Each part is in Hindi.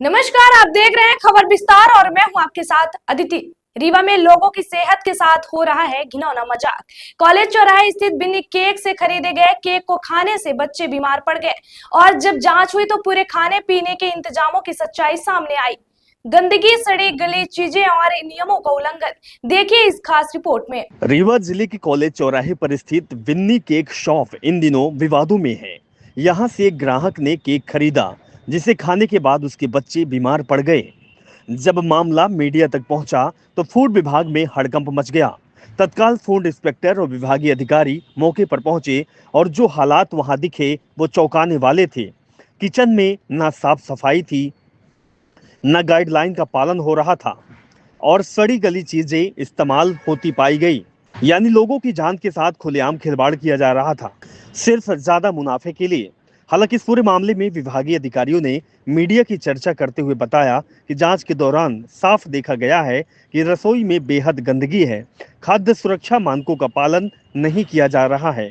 नमस्कार, आप देख रहे हैं खबर विस्तार और मैं हूं आपके साथ अदिति। रीवा में लोगों की सेहत के साथ हो रहा है घिनौना मजाक। कॉलेज चौराहे स्थित बिन्नी केक से खरीदे गए केक को खाने से बच्चे बीमार पड़ गए और जब जांच हुई तो पूरे खाने पीने के इंतजामों की सच्चाई सामने आई। गंदगी, सड़ी गली चीजें और नियमों का उल्लंघन। देखिए इस खास रिपोर्ट में। रीवा जिले के कॉलेज चौराहे पर स्थित बिन्नी केक शॉप इन दिनों विवादों में है। यहां से एक ग्राहक ने केक खरीदा जिसे खाने के बाद उसके बच्चे बीमार पड़ गए। जब मामला मीडिया तक पहुंचा तो फूड विभाग में हड़कंप मच गया। तत्काल फूड इंस्पेक्टर और विभागीय अधिकारी मौके पर पहुंचे और जो हालात वहां दिखे वो चौंकाने वाले थे। किचन में ना साफ सफाई थी, न गाइडलाइन का पालन हो रहा था और सड़ी गली चीजें इस्तेमाल होती पाई गई। यानी लोगों की जान के साथ खुलेआम खिलवाड़ किया जा रहा था, सिर्फ ज्यादा मुनाफे के लिए। हालांकि इस पूरे मामले में विभागीय अधिकारियों ने मीडिया की चर्चा करते हुए बताया कि जांच के दौरान साफ देखा गया है कि रसोई में बेहद गंदगी है, खाद्य सुरक्षा मानकों का पालन नहीं किया जा रहा है।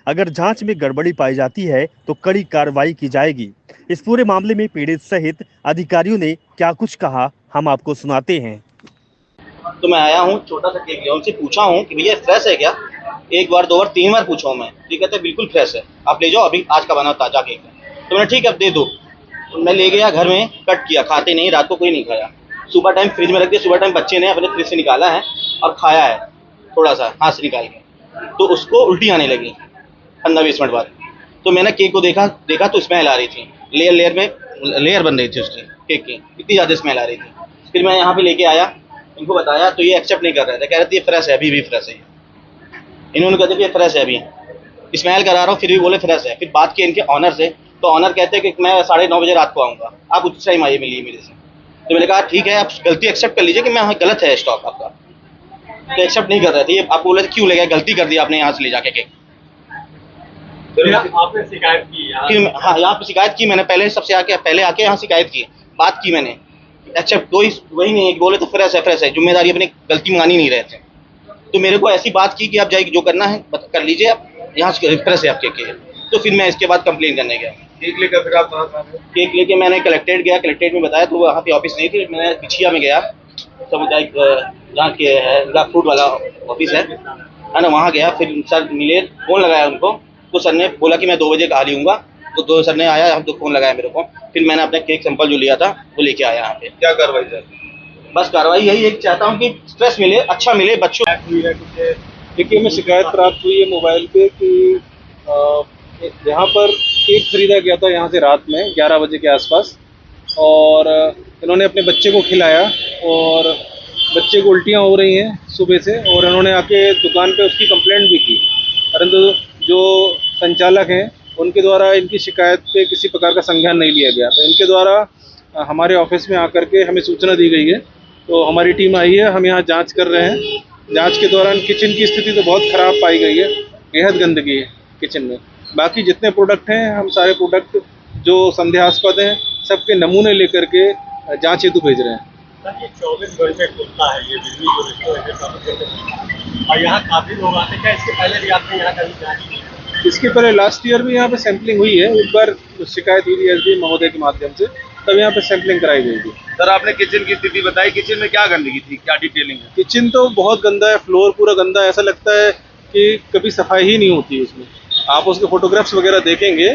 अगर जांच में गड़बड़ी पाई जाती है तो कड़ी कार्रवाई की जाएगी। इस पूरे मामले में पीड़ित सहित अधिकारियों ने क्या कुछ कहा, हम आपको सुनाते हैं। तो मैं आया हूँ, छोटा सा केक लिया, उनसे पूछा हूँ कि भैया फ्रेश है क्या। एक बार, दो बार, तीन बार पूछा हूँ मैं। ठीक कहते बिल्कुल फ्रेश है, आप ले जाओ, अभी आज का बना ताजा केक है। तो मैंने ठीक है अब दे दो। तो मैं ले गया घर में, कट किया, खाते नहीं, रात को कोई नहीं खाया। सुबह टाइम फ्रिज में रख दिया, सुबह टाइम बच्चे ने अपने फ्रिज से निकाला है और खाया है थोड़ा सा हाथ से निकाल के, तो उसको उल्टी आने लगी 15-20 मिनट बाद। तो मैंने केक को देखा तो स्मेल आ रही थी, लेयर बन रही थी उसकी केक की, इतनी ज़्यादा स्मेल आ रही थी। फिर मैं यहाँ पे लेके आया, इनको बताया तो ये एक्सेप्ट नहीं कर रहे थे, कह रहे थे ये फ्रेश है, अभी भी फ्रेश है। इन्होंने कहते ये फ्रेश है, अभी स्मेल करा रहा हूँ फिर भी बोले फ्रेश है। फिर बात की इनके ऑनर से, तो ऑनर कहते हैं कि मैं 9:30 बजे रात को आऊँगा, आप उस टाइम आइए मिलिए मेरे से। तो मैंने कहा ठीक है, आप गलती एक्सेप्ट कर लीजिए कि मैं गलत है स्टॉक आपका। तो एक्सेप्ट नहीं कर रहे थे, ये आप बोले क्यों ले गए, गलती कर दी आपने यहाँ से ले जाके केक। आपने शिकायत की? हाँ, यहाँ पे शिकायत की मैंने, पहले सबसे पहले आके यहाँ शिकायत की, बात की मैंने। एक्सेप्ट कोई वही नहीं है, बोले तो फ्रेश है, जिम्मेदारी अपनी गलती मान ही नहीं रहे थे। तो मेरे को ऐसी बात की कि आप जाइए, जो करना है कर लीजिए, आप यहाँ से फ्रेश है आपके केक। तो फिर मैं इसके बाद कंप्लेन करने गया। केक लेकर फिर आप केक लेके मैंने कलेक्ट्रेट गया, कलेक्ट्रेट में बताया तो वहाँ पे ऑफिस नहीं थी। मैंने पिछिया में गया, सामुदायिक जहाँ के है फूड वाला ऑफिस है ना, वहाँ गया। फिर सर मिले, फ़ोन लगाया उनको, तो सर ने बोला कि मैं 2 बजे खाली हूँगा। तो सर ने आया, तो फ़ोन लगाया मेरे को। फिर मैंने अपना केक सैंपल जो लिया था वो लेके आया यहाँ पे। क्या कार्रवाई सर? बस कार्रवाई यही एक चाहता हूँ कि स्ट्रेस मिले, अच्छा मिले बच्चों। देखिए, हमें शिकायत प्राप्त हुई है मोबाइल पे कि यहाँ पर केक खरीदा गया था यहाँ से रात में 11 बजे के आसपास, और इन्होंने अपने बच्चे को खिलाया और बच्चे को उल्टियाँ हो रही हैं सुबह से, और इन्होंने आके दुकान पे उसकी कंप्लेंट भी की। परंतु जो संचालक हैं उनके द्वारा इनकी शिकायत पे किसी प्रकार का संज्ञान नहीं लिया गया। तो इनके द्वारा हमारे ऑफिस में आकर के हमें सूचना दी गई है, तो हमारी टीम आई है, हम यहाँ जांच कर रहे हैं। जांच के दौरान किचन की स्थिति तो बहुत ख़राब पाई गई है, बेहद गंदगी है किचन में। बाकी जितने प्रोडक्ट हैं, हम सारे प्रोडक्ट जो संदेहास्पद हैं सबके नमूने लेकर के जांच हेतु भेज रहे हैं। सर, ये 24 घंटे खुलता है ये बिजली जो रेस्टोरेंट है, और यहाँ काफ़ी लोग आते हैं। क्या इसके पहले भी आपने यहाँ कभी जांच की? इसके पहले लास्ट ईयर भी यहाँ पे सैंपलिंग हुई है, एक बार शिकायत हुई थी एसडी महोदय के माध्यम से, तब यहाँ पे सैंपलिंग कराई गई थी। सर, आपने किचन की स्थिति बताई, किचन में क्या गंदगी थी, क्या डिटेलिंग है? किचन तो बहुत गंदा है, फ्लोर पूरा गंदा है, ऐसा लगता है कि कभी सफाई ही नहीं होती उसमें। आप उसके फोटोग्राफ्स वगैरह देखेंगे,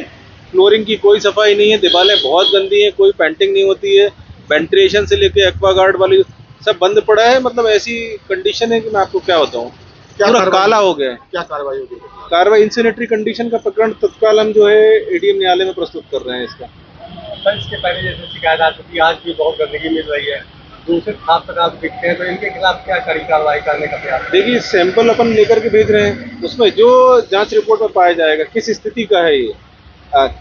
फ्लोरिंग की कोई सफाई नहीं है, दीवारें बहुत गंदी हैं, कोई पेंटिंग नहीं होती है, वेंटिलेशन से लेके एक्वागार्ड वाली सब बंद पड़ा है। मतलब ऐसी कंडीशन है कि मैं आपको क्या बताऊँ, पूरा काला हो गया है। क्या कार्रवाई होगी? कार्रवाई इंसेनेटरी कंडीशन का प्रकरण तत्काल हम जो है एडीएम न्यायालय में प्रस्तुत कर रहे हैं इसका। सर, इसके पहले जैसे शिकायत आ चुकी है, आज भी बहुत गंदगी मिल रही है, दूसरे खास प्रकार दिखते हैं, तो इनके खिलाफ क्या कड़ी कार्रवाई करने का प्रयास? देखिए, सैंपल अपन लेकर के भेज रहे हैं, उसमें जो जांच रिपोर्ट में पाया जाएगा किस स्थिति का है ये,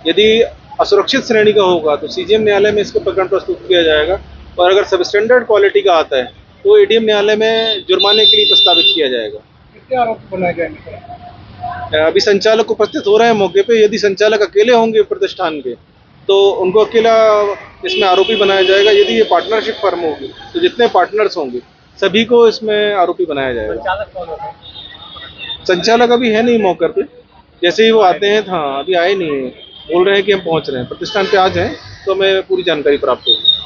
यदि असुरक्षित श्रेणी का होगा तो सीजीएम न्यायालय में इसका प्रकरण प्रस्तुत किया जाएगा, और अगर सब स्टैंडर्ड क्वालिटी का आता है तो एडीएम न्यायालय में जुर्माने के लिए प्रस्तावित किया जाएगा। कितने आरोप बनाए जाएंगे? अभी संचालक को उपस्थित हो रहे हैं मौके पे। यदि संचालक अकेले होंगे प्रतिष्ठान के तो उनको अकेला इसमें आरोपी बनाया जाएगा। यदि ये पार्टनरशिप फर्म होगी तो जितने पार्टनर्स होंगे सभी को इसमें आरोपी बनाया जाएगा। संचालक कौन होगा? संचालक अभी है नहीं मौके पे, जैसे ही वो आते हैं, हाँ अभी आए नहीं है, बोल रहे हैं कि हम पहुंच रहे हैं, प्रतिष्ठान पे आ जाएं तो हमें पूरी जानकारी प्राप्त होगी।